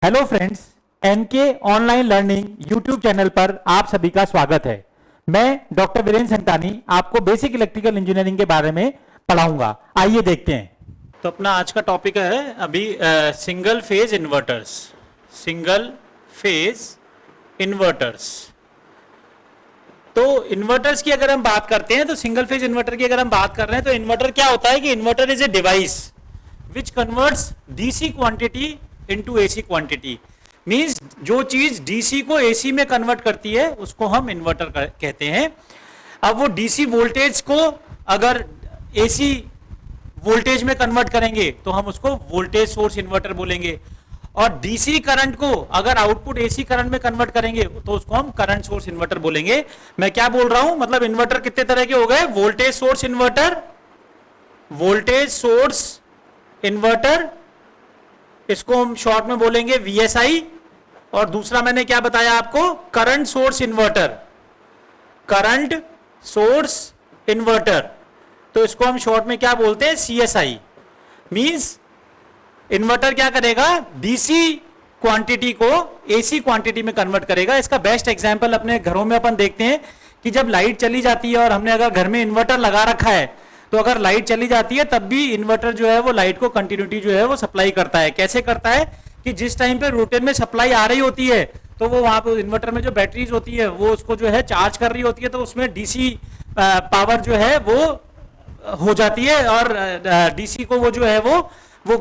Hello friends, NK online learning YouTube channel पर आप सभी का स्वागत है। मैं डॉक्टर वीरेंद्र संतानी आपको बेसिक इलेक्ट्रिकल इंजीनियरिंग के बारे में पढ़ाऊंगा। आइए देखते हैं। तो अपना आज का टॉपिक है अभी single phase inverters. Single phase inverters. तो इन्वर्टर्स की अगर हम बात करते हैं तो सिंगल फेज इन्वर्टर की अगर हम बात कर रहे हैं तो इन्वर्टर क्या होता है कि inverter is a device which converts DC quantity into AC quantity. Means जो चीज डीसी को एसी में कन्वर्ट करती है उसको हम इन्वर्टर कहते हैं। अब वो डीसी वोल्टेज को अगर एसी वोल्टेज में कन्वर्ट करेंगे तो हम उसको वोल्टेज सोर्स इन्वर्टर बोलेंगे, और डीसी करंट को अगर आउटपुट एसी करंट में कन्वर्ट करेंगे तो उसको हम करंट सोर्स इन्वर्टर बोलेंगे। मैं क्या बोल रहा हूं, मतलब इन्वर्टर कितने तरह के हो गए? Voltage source inverter, voltage source inverter, इसको हम शॉर्ट में बोलेंगे वीएसआई। और दूसरा मैंने क्या बताया आपको? Current source inverter, current source inverter, तो इसको हम शॉर्ट में क्या बोलते हैं? सीएसआई। मींस इन्वर्टर क्या करेगा? डीसी क्वांटिटी को एसी क्वांटिटी में कन्वर्ट करेगा। इसका बेस्ट एग्जांपल अपने घरों में अपन देखते हैं कि जब लाइट चली जाती है और हमने अगर घर में इन्वर्टर लगा रखा है तो अगर लाइट चली जाती है तब भी इन्वर्टर जो है वो लाइट को कंटिन्यूटी जो है वो सप्लाई करता है। कैसे करता है कि जिस टाइम पे रूटीन में सप्लाई आ रही होती है तो वो वहां पे इन्वर्टर में जो बैटरीज होती है वो उसको जो है चार्ज कर रही होती है, तो उसमें डीसी पावर जो है वो हो जाती है और डीसी को वो जो है वो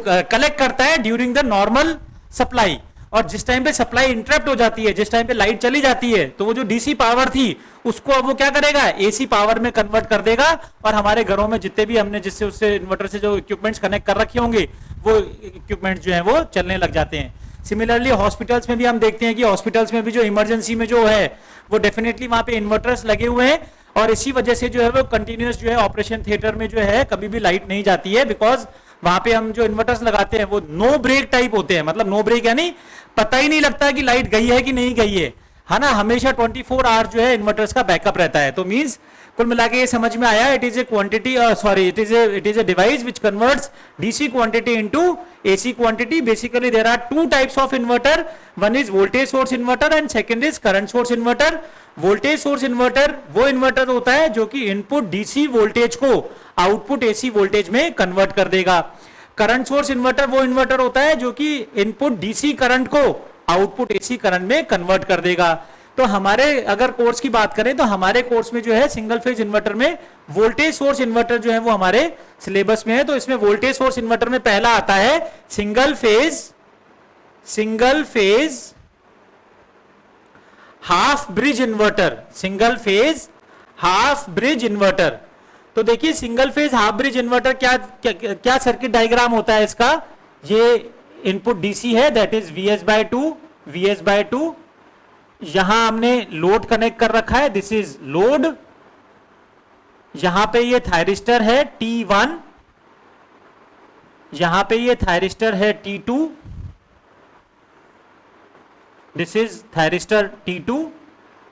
कलेक्ट करता है ड्यूरिंग द नॉर्मल सप्लाई। और जिस टाइम पे सप्लाई इंटरप्ट हो जाती है, जिस टाइम पे लाइट चली जाती है, तो वो जो डीसी पावर थी उसको अब वो क्या करेगा? एसी पावर में कन्वर्ट कर देगा। और हमारे घरों में जितने भी हमने जिससे उससे इन्वर्टर से जो इक्विपमेंट्स कनेक्ट कर रखे होंगे वो इक्विपमेंट्स जो है वो चलने लग जाते हैं। सिमिलरली हॉस्पिटल्स में भी हम देखते हैं कि हॉस्पिटल्स में भी जो इमरजेंसी में जो है वो डेफिनेटली वहां पे इन्वर्टर्स लगे हुए हैं, और इसी वजह से जो है वो कंटिन्यूअस जो है ऑपरेशन थिएटर में जो है कभी भी लाइट नहीं जाती है, बिकॉज वहां पे हम जो इन्वर्टर्स लगाते हैं वो नो ब्रेक टाइप होते हैं। मतलब नो ब्रेक यानी पता ही नहीं लगता कि लाइट गई है कि नहीं गई है ना। हमेशा 24 आवर जो है इन्वर्टर्स का बैकअप रहता है। तो मींस कुल मिला के ये समझ में आया, it is a quantity sorry it is a device which converts DC quantity into AC quantity. Basically there are two types of inverter, one is voltage source inverter and second is current source inverter. Voltage source inverter वो inverter होता है जो कि input DC voltage को output AC voltage में convert कर देगा। Current source inverter वो इन्वर्टर होता है जो कि इनपुट डीसी करंट को आउटपुट एसी करंट में कन्वर्ट कर देगा। तो हमारे अगर कोर्स की बात करें तो हमारे कोर्स में जो है सिंगल फेज इन्वर्टर में वोल्टेज सोर्स इन्वर्टर जो है वो हमारे सिलेबस में है। तो इसमें वोल्टेज सोर्स इन्वर्टर में पहला आता है single phase half bridge inverter. Single phase half bridge inverter. तो देखिए single phase half bridge inverter क्या सर्किट डायग्राम होता है इसका? ये इनपुट डीसी है, दैट इज Vs by 2। यहां हमने लोड कनेक्ट कर रखा है, दिस इज लोड। यहां पे ये थायरिस्टर है T1, यहां पे ये थायरिस्टर है T2, this is thyristor T2,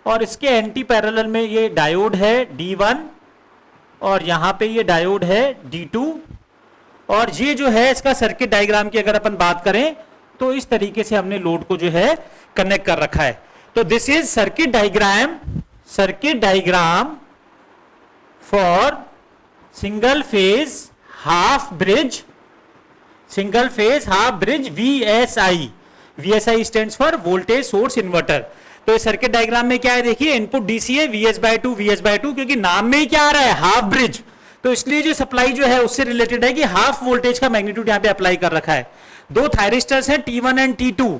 और इसके एंटी पैरेलल में ये डायोड है D1, और यहां पे ये डायोड है D2। और ये जो है इसका सर्किट डायग्राम की अगर अपन बात करें तो इस तरीके से हमने लोड को जो है कनेक्ट कर रखा है। तो this is circuit diagram for single phase half bridge VSI stands for voltage source inverter. तो इस सर्किट डायग्राम में क्या है? देखिए इनपुट डीसी है Vs by 2, क्योंकि नाम में ही क्या आ रहा है? Half bridge. तो इसलिए जो सप्लाई जो है उससे रिलेटेड है कि हाफ वोल्टेज का मैग्नीट्यूड यहां पे अप्लाई कर रखा है। दो थायरिस्टर्स हैं T1 एंड T2,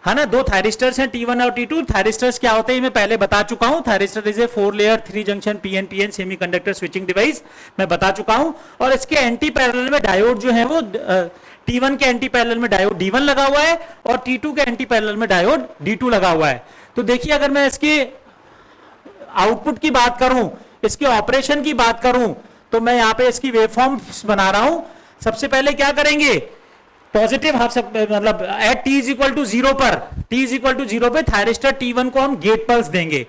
है ना। दो थायरिस्टर्स हैं T1 और T2। थायरिस्टर्स क्या होते हैं मैं पहले बता चुका हूं। Thyristor is a 4 layer 3 junction PNPN semiconductor switching device, मैं बता चुका हूं। और इसके एंटी पैरेलल में डायोड जो है वो T1 के एंटी पैरेलल में डायोड D1 लगा हुआ है और T2 के एंटी पैरेलल में डायोड D2 लगा हुआ है। तो देखिए अगर मैं इसके आउटपुट की बात करूं, इसके ऑपरेशन की बात करूं, तो मैं यहां पे इसकी वेवफॉर्म बना रहा हूं। सबसे पहले क्या करेंगे? पॉजिटिव हाफ मतलब at t is equal to 0 पर, t इज इक्वल टू 0 पे थायरिस्टर T1 को हम गेट पल्स देंगे।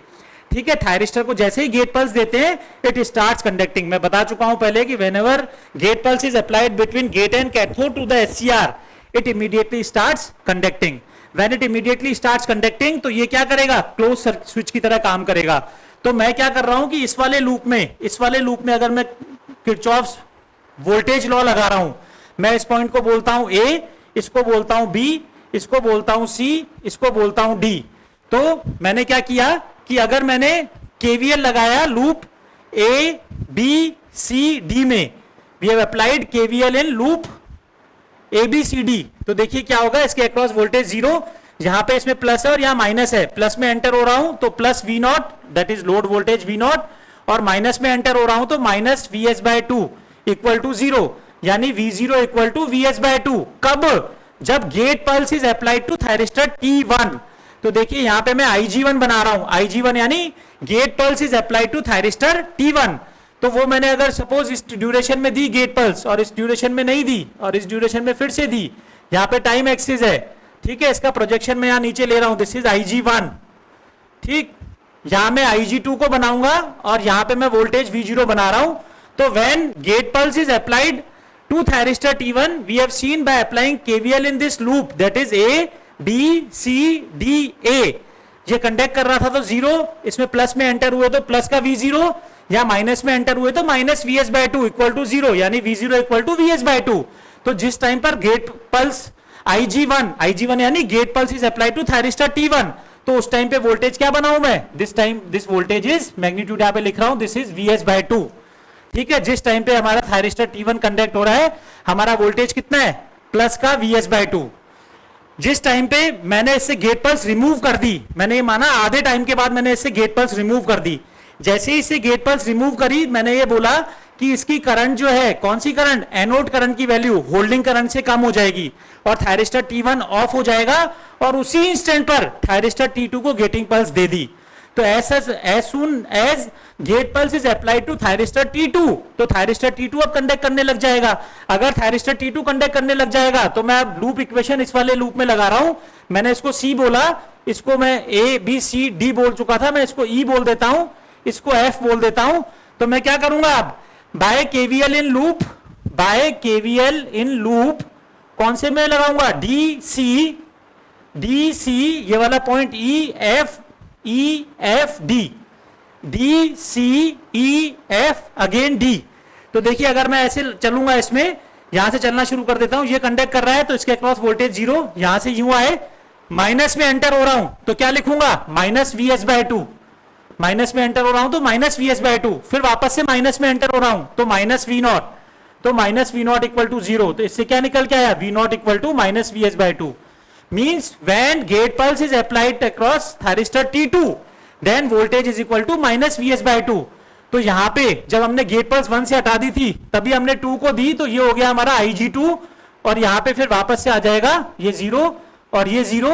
ठीक है, थायरिस्टर को जैसे ही गेट पल्स देते हैं इट स्टार्ट्स कंडक्टिंग। मैं बता चुका हूं पहले कि whenever gate pulse is applied between gate and cathode to the SCR it immediately starts conducting. When it immediately starts conducting, तो ये क्या करेगा, क्लोज स्विच की तरह काम करेगा। तो मैं क्या कर रहा हूं कि इस वाले लूप में अगर मैं किरचॉफ्स वोल्टेज लॉ लगा रहा हूं, मैं इस पॉइंट को बोलता हूं ए, इसको बोलता हूं बी, इसको बोलता हूं सी, इसको बोलता हूं डी। तो मैंने क्या किया कि अगर मैंने केवीएल लगाया loop A B C D में, we have applied KVL in loop A B C D, तो देखिए क्या होगा, इसके अक्रॉस वोल्टेज जीरो, यहां पे इसमें प्लस है और यहां माइनस है, प्लस में एंटर हो रहा हूं तो plus V naught, that is load voltage V naught, और माइनस में एंटर हो रहा हूं तो minus V S by two equal to zero, यानी V zero equal to V S by two. कब, जब gate pulse is applied to thyristor T1। तो देखिए यहां पे मैं IG1 बना रहा हूं, IG1 यानी gate pulse is applied to thyristor T1। तो वो मैंने अगर सपोज इस ड्यूरेशन में दी गेट पल्स और इस ड्यूरेशन में नहीं दी और इस ड्यूरेशन में फिर से दी, यहां पे टाइम एक्सिस है, ठीक है, इसका प्रोजेक्शन मैं यहां नीचे ले रहा हूं, दिस इज IG1, ठीक, यहां मैं IG2 को बनाऊंगा और यहां पे मैं वोल्टेज V0 बना रहा हूं। तो when gate pulse is applied to thyristor T1, we have seen by applying KVL in this loop, that is A, B, C, D, A, ये कंडक्ट कर रहा था तो जीरो, इसमें प्लस में एंटर हुए तो प्लस का V0, या माइनस में एंटर हुए तो minus V S by two equal to zero, यानी V0 equal to V S by two. तो जिस टाइम पर गेट पल्स IG1 यानी gate pulse is applied to thyristor T1, तो उस टाइम पे वोल्टेज क्या बनाऊं मैं, दिस वोल्टेज इज, मैग्नीट्यूड यहां पे लिख रहा हूं, this is we S by to, ठीक है। जिस टाइम पे हमारा थायरिस्टर T1 कंडक्ट हो रहा है, हमारा वोल्टेज कितना है, प्लस का वी एस बाय टू। जिस टाइम पे मैंने इससे गेट पल्स रिमूव कर दी, मैंने ये माना आधे टाइम के बाद मैंने इससे गेट पल्स रिमूव कर दी, जैसे ही इससे गेट पल्स रिमूव करी, मैंने ये बोला कि इसकी करंट जो है, कौन सी करंट, एनोड करंट की वैल्यू होल्डिंग करंट से कम हो जाएगी और थायरिस्टर T1 ऑफ हो जाएगा, और उसी इंस्टेंट पर थायरिस्टर T2 को गेटिंग पल्स दे दी। तो as soon as gate pulse is applied to thyristor T2, तो थायरिस्टर T2 अब कंडक्ट करने लग जाएगा। अगर थायरिस्टर T2 कंडक्ट करने लग जाएगा तो मैं अब लूप इक्वेशन इस वाले लूप में लगा रहा हूं, मैंने इसको C बोला, इसको मैं A B C D बोल चुका था, मैं इसको E बोल देता हूं, इसको F बोल देता हूं। तो मैं क्या करूंगा अब, बाय KVL इन लूप, कौन से में लगाऊंगा, D C, ये वाला point E F D C E F again D। तो देखिए अगर मैं ऐसे चलूंगा, इसमें यहां से चलना शुरू कर देता हूं, ये कंडक्ट कर रहा है तो इसके अक्रॉस वोल्टेज जीरो, यहां से यूं आए, माइनस में एंटर हो रहा हूं तो क्या लिखूंगा, minus V S by two, minus में एंटर हो रहा हूं तो minus V S by two, फिर वापस से माइनस में एंटर हो रहा हूं तो माइनस वी नॉट, तो minus V naught equal to zero. तो इससे क्या निकल के आया, V naught equal to minus V S by two, means when gate pulse is applied across thyristor T2, then voltage is equal to minus V S by two. तो यहां पे जब हमने गेट पल्स 1 से हटा दी थी, तभी हमने 2 को दी, तो ये हो गया हमारा IG2, और यहां पे फिर वापस से आ जाएगा ये जीरो और ये जीरो,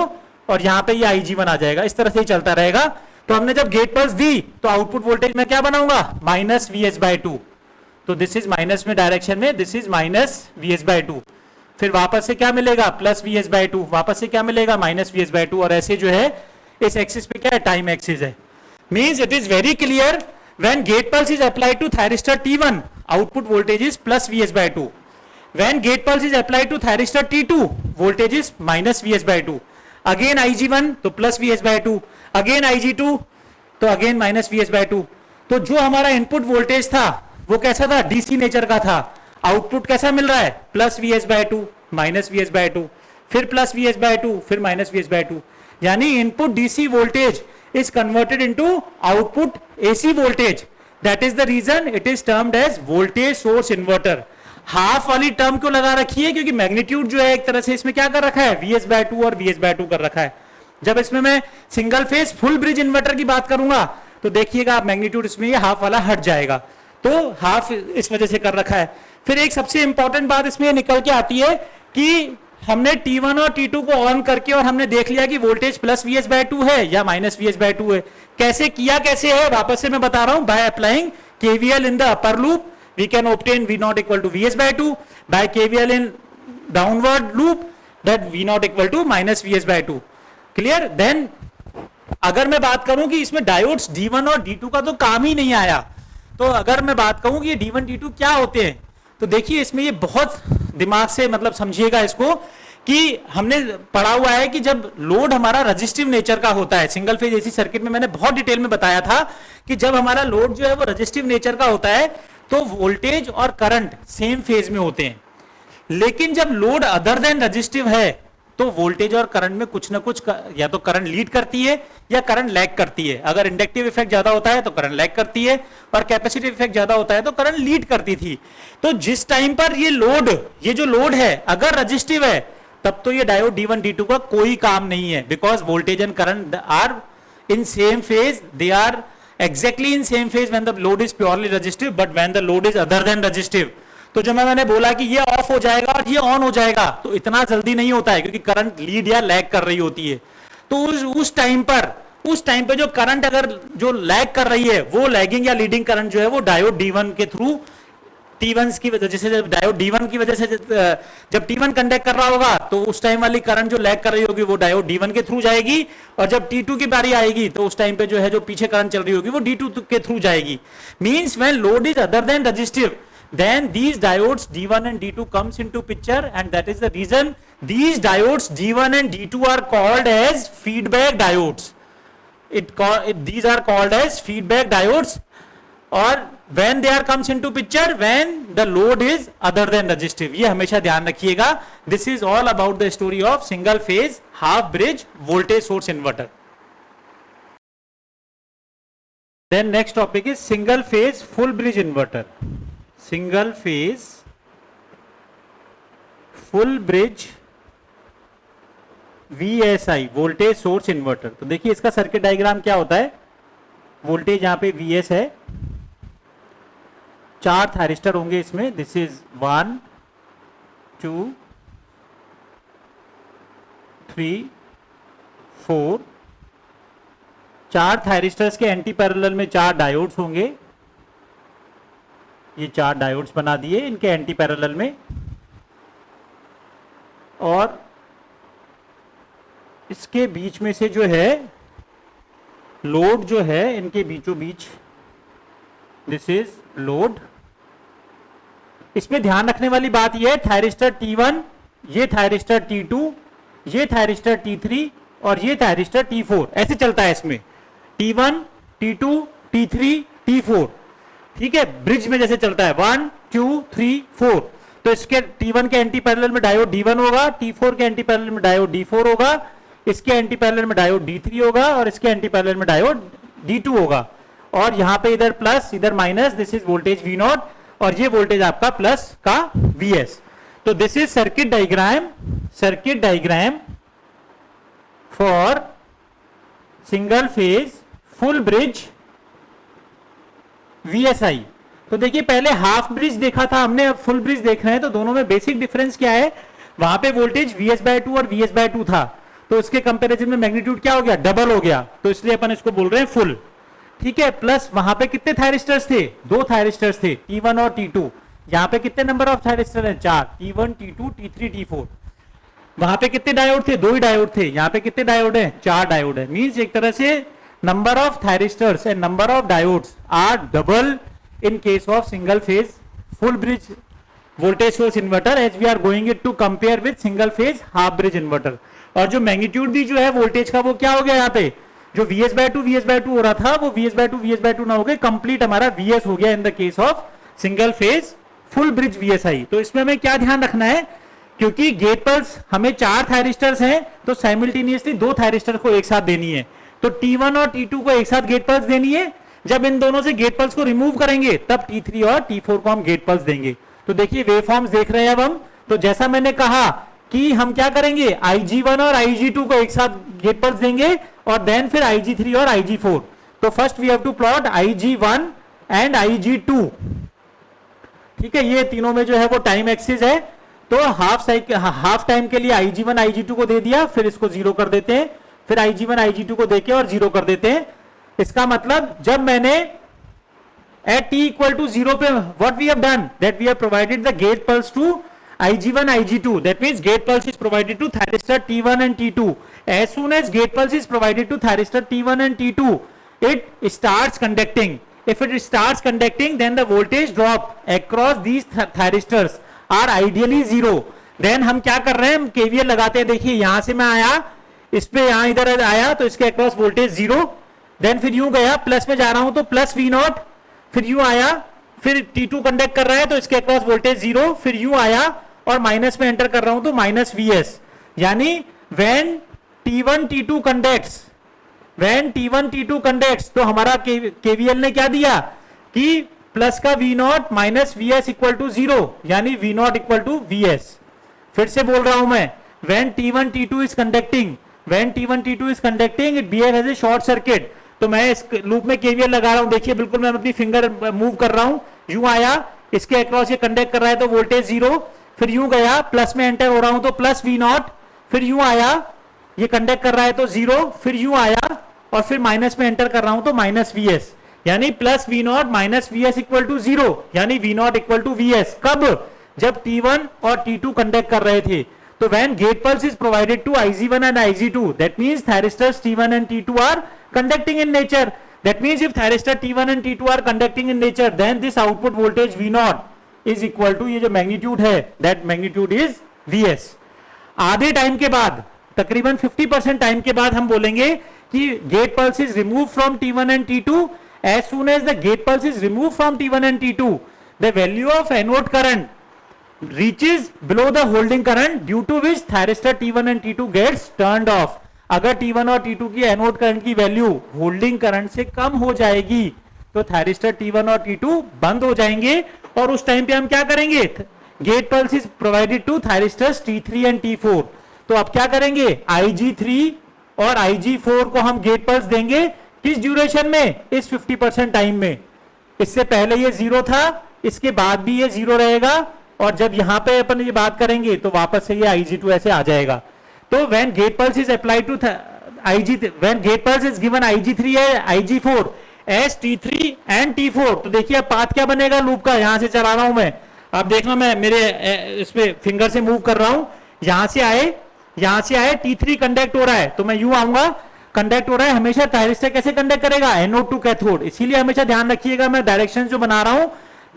और यहां पे ये IG1 आ जाएगा, इस तरह से ही चलता रहेगा। तो हमने जब गेट पल्स दी तो आउटपुट वोल्टेज में क्या बनाऊंगा, minus V S by two, तो दिस इज माइनस में डायरेक्शन में, this is minus V S by two, फिर वापस से क्या मिलेगा, plus V S by two, वापस से क्या मिलेगा, minus V S by two, और ऐसे जो है इस एक्सिस पे क्या है, टाइम एक्सिस है। Means it is very clear, when gate pulse is applied to thyristor T1, output voltage is plus V S by two, when gate pulse is applied to thyristor T2, voltage is minus V S by two, again IG1 तो plus V S by two, again IG2 तो again minus V S by two. तो जो हमारा input voltage था वो कैसा था, DC nature का था, आउटपुट कैसा मिल रहा है, plus V S by two, minus V S by two, फिर plus V S by two, फिर minus V S by two, यानी input DC voltage is converted into output AC voltage. That is the reason it is termed as voltage source inverter. Half वाली term क्यों लगा रखी है, क्योंकि magnitude जो है एक तरह से इसमें क्या कर रखा है, VS बाय टू और VS बाय टू कर रखा है। जब इसमें मैं single phase full bridge inverter की बात करूंगा तो देखिएगा आप मैग्नीट्यूड इसमें ये हाफ वाला हट जाएगा, तो हाफ इस वजह से कर रखा है। फिर एक सबसे इंपॉर्टेंट बात इसमें निकल के आती है कि हमने T1 और T2 को ऑन करके और हमने देख लिया कि voltage plus VS by to है या माइनस VS बाय टू है। कैसे किया, कैसे है, वापस से मैं बता रहा हूं, by applying KVL in the upper loop we can obtain V naught equal to VS by two, by KVL in downward loop that V naught equal to minus VS by two. Clear. Then अगर मैं बात करूं कि इसमें diodes D1 और D2 का तो काम ही नहीं आया, तो अगर मैं बात कहूं कि ये D1 D2 क्या होते हैं, तो देखिए इसमें ये बहुत दिमाग से मतलब समझिएगा इसको कि हमने पढ़ा हुआ है कि जब लोड हमारा रजिस्टिव नेचर का होता है, सिंगल फेज एसी सर्किट में मैंने बहुत डिटेल में बताया था कि जब हमारा लोड जो है वो रजिस्टिव नेचर का होता है तो वोल्टेज और करंट सेम फेज में होते हैं। लेकिन जब लोड अदर देन रजिस्टिव है तो वोल्टेज और करंट में कुछ ना कुछ या तो करंट लीड करती है या करंट लैग करती है। अगर इंडक्टिव इफेक्ट ज्यादा होता है तो करंट लैग करती है, और कैपेसिटिव इफेक्ट ज्यादा होता है तो करंट लीड करती थी। तो जिस टाइम पर ये जो लोड है अगर रजिस्टिव है तब तो ये डायोड D1 D2 का कोई काम नहीं है, because voltage and current are in same phase, they are exactly in same phase when the load is purely resistive, but when the load is other than resistive, तो जब मैंने बोला कि ये ऑफ हो जाएगा और ये ऑन हो जाएगा तो इतना जल्दी नहीं होता है क्योंकि करंट लीड या लैग कर रही होती है। तो उस टाइम पर जो करंट अगर जो लैग कर रही है वो लैगिंग या लीडिंग करंट जो है वो डायोड D1 के थ्रू T1 की वजह से, डायोड D1 की वजह से जब T1 कंडक्ट कर रहा होगा तो उस टाइम वाली करंट जो लैग कर रही होगी वो डायोड D1 के थ्रू जाएगी, और जब T2 की बारी आएगी तो उस टाइम पे जो है जो पीछे करंट चल रही होगी वो D2 के थ्रू जाएगी। Means when load is other than resistive then these diodes D1 and D2 comes into picture, and that is the reason these diodes D1 and D2 are called as feedback diodes. These are called as feedback diodes, or when they are comes into picture when the load is other than resistive. ये हमेशा ध्यान रखिएगा। This is all about the story of single phase half bridge voltage source inverter. Then next topic is single phase full bridge inverter. Single phase full bridge VSI voltage source inverter. तो देखिए इसका circuit diagram क्या होता है। Voltage यहां पे VS है, 4 thyristor होंगे इसमें। This is 1 2 3 4। 4 थायरिस्टर्स के एंटी पैरेलल में 4 डायोड्स होंगे। ये 4 डायोड्स बना दिए इनके एंटी पैरेलल में, और इसके बीच में से जो है लोड जो है इनके बीचों बीच, दिस इज लोड। इसमें ध्यान रखने वाली बात यह है थायरिस्टर T1, ये थायरिस्टर T2, ये थायरिस्टर T3 और ये थायरिस्टर T4, ऐसे चलता है इसमें T1 T2 T3 T4। ठीक है, ब्रिज में जैसे चलता है 1 2 3 4। तो इसके T1 के एंटी पैरेलल में डायोड D1 होगा, T4 के एंटी पैरेलल में डायोड D4 होगा, इसके एंटी पैरेलल में डायोड D3 होगा, और इसके एंटी पैरेलल में डायोड D2 होगा। और यहां पे इधर प्लस इधर minus, this is voltage V0, और ये वोल्टेज आपका प्लस का VS। तो this is circuit diagram for single phase full bridge VSI। तो देखिए पहले हाफ ब्रिज देखा था हमने, अब फुल ब्रिज देख रहे हैं। तो दोनों में बेसिक डिफरेंस क्या है, वहां पे वोल्टेज VS/2 और VS/2 था, तो उसके कंपैरिजन में मैग्नीट्यूड क्या हो गया, डबल हो गया, तो इसलिए अपन इसको बोल रहे हैं फुल। ठीक है, प्लस वहां पे कितने थायरिस्टर्स थे, 2 थायरिस्टर्स थे, T1 और T2। यहाँ पे कितने नंबर ऑफ थायरिस्टर हैं, 4, T1 T2 T3 T4। वहां पे कितने डायोड थे, 2 ही डायोड थे, यहाँ पे कितने डायोड हैं, 4 डायोड है। मींस एक तरह से number of thyristors and number of diodes are double in case of single phase full bridge voltage source inverter, as we are going it to compare with single phase half bridge inverter। और जो magnitude भी जो है voltage का वो क्या हो गया, यहाँ पे जो VS/2 हो रहा था वो VS/2 ना हो गया, कंप्लीट हमारा VS हो गया in the case of single phase full bridge VSI। तो इसमें हमें क्या ध्यान रखना है, क्योंकि गेट पल्स हमें 4 थायरिस्टर्स हैं तो साइमल्टेनियसली 2 थायरिस्टर को एक साथ देनी है। तो T1 और T2 को एक साथ गेट पल्स देनी है। जब इन दोनों से गेट पल्स को रिमूव करेंगे तब T3 और T4 को हम गेट पल्स देंगे। तो देखिए वेव फॉर्म्स देख रहे हैं अब हम। तो जैसा मैंने कहा कि हम क्या करेंगे, IG1 और IG2 को एक साथ गेट पल्स देंगे, और देन फिर IG3 और IG4। तो first we have to plot IG1 and IG2। ठीक है, ये तीनों में जो है वो टाइम एक्सिस है। तो हाफ टाइम के लिए IG1 IG2 को दे दिया, फिर इसको 0 कर देते हैं, फिर IG1 IG2 को देके और 0 कर देते हैं। इसका मतलब जब मैंने at t equal to 0 पे what we have done, that we have provided the gate pulse to IG1 IG2, that means gate pulse is provided to thyristor T1 and T2. As soon as gate pulse is provided to thyristor T1 and T2, it starts conducting. If it starts conducting, then the voltage drop across these thyristors are ideally 0. Then हम क्या कर रहे हैं, हम KVL लगाते हैं। देखिए यहां से मैं आया, इस पे यहां इधर आया तो इसके अक्रॉस वोल्टेज 0, देन फिर यूं गया प्लस में जा रहा हूं तो प्लस वी नॉट, फिर यूं आया, फिर T2 कंडक्ट कर रहा है तो इसके अक्रॉस वोल्टेज 0, फिर यूं आया और माइनस में एंटर कर रहा हूं तो माइनस Vs, यानी when T1 T2 conducts, when T1 T2 conducts, तो हमारा केवीएल ने क्या दिया कि प्लस का V naught minus Vs equal to 0, यानी V naught equal to Vs। फिर से बोल रहा हूं मैं, when T1 T2 is conducting, when T1 T2 is conducting it behave as a short circuit. तो मैं इस लूप में केवीएल लगा रहा हूं, देखिए बिल्कुल मैं अपनी फिंगर मूव कर रहा हूं, यूं आया, इसके अक्रॉस ये कंडक्ट कर रहा है तो वोल्टेज 0, फिर यूं गया प्लस में एंटर हो रहा हूं तो प्लस V नॉट, फिर यूं आया, ये कंडक्ट कर रहा है तो 0, फिर यूं आया और फिर माइनस में एंटर कर रहा हूं तो माइनस Vs, यानी plus V naught minus Vs equal to 0, यानी V naught equal to Vs। कब? जब T1 और T2 कंडक्ट कर रहे थे। तो when gate pulse is provided to Ig1 and Ig2, that means thyristors T1 and T2 are conducting in nature. That means if thyristor T1 and T2 are conducting in nature, then this output voltage V0 is equal to, ये जो magnitude है, that magnitude is Vs। आधे time के बाद, तकरीबन 50% time के बाद हम बोलेंगे कि gate pulse is removed from T1 and T2. As soon as the gate pulse is removed from T1 and T2, the value of anode current reaches below the holding current, due to which thyristor T1 and T2 gets turned off। अगर T1 और T2 की anode current की value holding current से कम हो जाएगी तो thyristor T1 और T2 बंद हो जाएंगे, और उस टाइम पे हम क्या करेंगे, gate pulse is provided to thyristors T3 and T4। तो अब क्या करेंगे, Ig3 और Ig4 को हम गेट पल्स देंगे, किस ड्यूरेशन में, इस 50% टाइम में। इससे पहले ये 0 था, इसके बाद भी ये 0 रहेगा, और जब यहां पे अपन ये बात करेंगे तो वापस से ये Ig2 ऐसे आ जाएगा। तो when gate pulse is applied to when gate pulse is given Ig3 है Ig4 as T3 and T4, तो देखिए अब पाथ क्या बनेगा लूप का, यहां से चला रहा हूं मैं, अब देखना मैं मेरे इस पे फिंगर से मूव कर रहा हूं, यहां से आए T3 कंडक्ट हो रहा है तो मैं यूं आऊंगा, कंडक्ट हो रहा है, हमेशा थायरिस्टर कैसे कंडक्ट करेगा, एनोड टू कैथोड। इसीलिए हमेशा ध्यान रखिएगा, मैं डायरेक्शन जो बना रहा हूं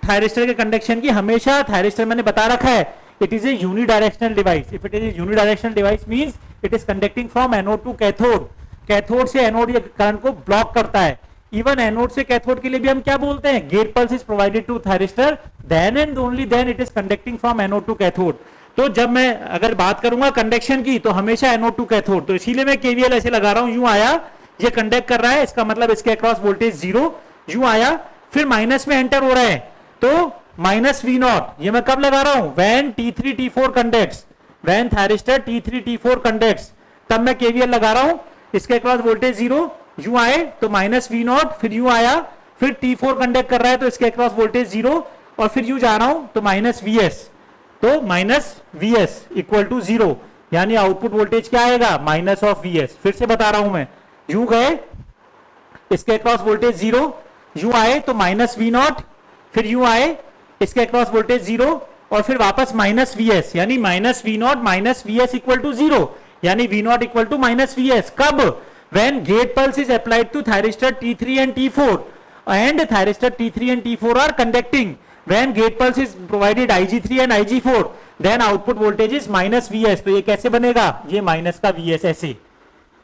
थायरिस्टर के कंडक्शन की, हमेशा थायरिस्टर मैंने बता रखा है it is a unidirectional device. If it is a unidirectional device means it is conducting from anode to cathode, cathode से एनोड ये करंट को ब्लॉक करता है। इवन एनोड से कैथोड के लिए भी हम क्या बोलते हैं, gate pulse is provided to thyristor, then and only then it is conducting from anode to cathode. तो जब मैं अगर बात करूंगा कंडक्शन की तो हमेशा एनोड टू कैथोड, तो इसीलिए मैं केवीएल ऐसे लगा रहा हूं, यूं आया, ये कंडक्ट कर रहा है, इसका मतलब इसके अक्रॉस वोल्टेज 0, यूं आया, फिर माइनस में एंटर हो रहा है तो माइनस V नॉट, ये मैं कब लगा रहा हूं, when T3 T4 conducts, when thyristor T3 T4 conducts, तब मैं केवीएल लगा रहा हूं, इसके अक्रॉस वोल्टेज 0, यूं आए तो माइनस V नॉट, फिर यूं आया, फिर T4 कंडक्ट कर रहा है तो इसके अक्रॉस वोल्टेज 0, और फिर यूं जा रहा हूं तो माइनस Vs, तो माइनस Vs इक्वल टू 0, यानी आउटपुट वोल्टेज क्या आएगा, माइनस ऑफ Vs। फिर से बता रहा हूं मैं, यूं गए, इसके अक्रॉस वोल्टेज 0, यूं आए तो माइनस V नॉट, फिर यूं आए, इसके अक्रॉस वोल्टेज 0, और फिर वापस माइनस Vs, यानी minus V naught minus Vs equal to 0, यानी V naught equal to minus Vs। कब, when gate pulse is applied to thyristor T3 and T4 and thyristor T3 and T4 are conducting, when gate pulse is provided Ig3 and Ig4, then output voltage is minus Vs। तो ये कैसे बनेगा, ये minus का Vs ऐसे,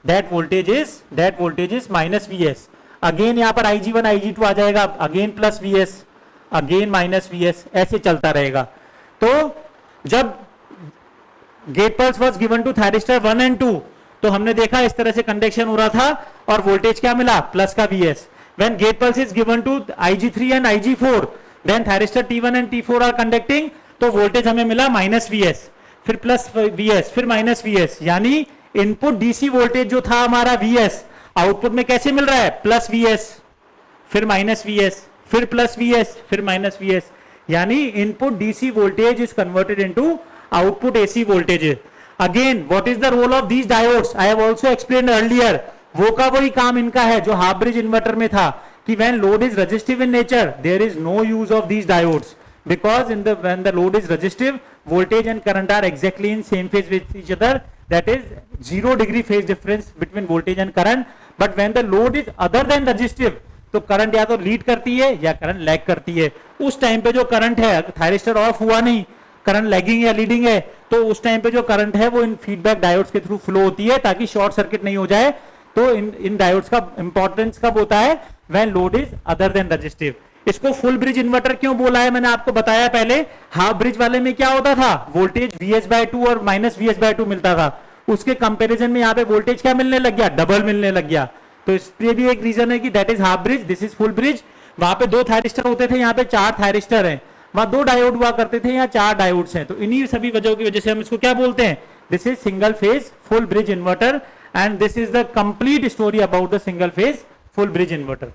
that voltage is minus Vs। Again यहाँ पर Ig1 Ig2 आ जाएगा, again plus Vs, again minus Vs, ऐसे चलता रहेगा। तो जब gate pulse was given to thyristor 1 and 2, तो हमने देखा इस तरह से कंडक्शन हो रहा था और वोल्टेज क्या मिला, प्लस का Vs। When gate pulse is given to Ig3 and Ig4, then thyristor T1 and T4 are conducting, तो वोल्टेज हमें मिला माइनस Vs, फिर प्लस Vs, फिर माइनस Vs, यानी इनपुट डीसी वोल्टेज जो था हमारा Vs, आउटपुट में कैसे मिल रहा है, प्लस Vs, फिर माइनस Vs, फिर प्लस Vs, फिर माइनस Vs, यानी input DC voltage is converted into output AC voltage. Again what is the role of these diodes, I have also explained earlier, वो का वही काम इनका है जो हाफ ब्रिज इन्वर्टर में था कि when load is resistive in nature there is no use of these diodes, because when the load is resistive voltage and current are exactly in same phase with each other, that is 0 degree phase difference between voltage and current। but when the load is other than resistive, तो current या तो lead करती है या current lag करती है। उस time पे जो करंट है, थायरिस्टर ऑफ हुआ नहीं, करंट लैगिंग या लीडिंग है तो उस टाइम पे जो करंट है वो इन फीडबैक डायोड्स के थ्रू फ्लो होती है ताकि शॉर्ट सर्किट नहीं हो जाए। तो इन डायोड्स का इंपॉर्टेंस कब होता है, when load is other than resistive. इसको फुल ब्रिज इन्वर्टर क्यों बोला है, मैंने आपको बताया पहले। हाफ ब्रिज वाले में क्या होता था, वोल्टेज Vs/2 और -Vs/2 मिलता था, उसके कंपैरिजन में यहाँ पे वोल्टेज क्या मिलने लग गया, डबल मिलने लग गया। तो इसलिए भी एक रीजन है कि that is half bridge, this is full bridge. वहां पे 2 थायरिस्टर होते थे, यहाँ पे 4 थायरिस्टर हैं। वहां 2 डायोड हुआ करते थे, यहाँ 4 डायोड्स हैं। तो इन्हीं सभी वजहों की वजह से हम इसको क्या बोलते हैं, this is single phase full bridge inverter and this is the complete story about the single phase full bridge inverter.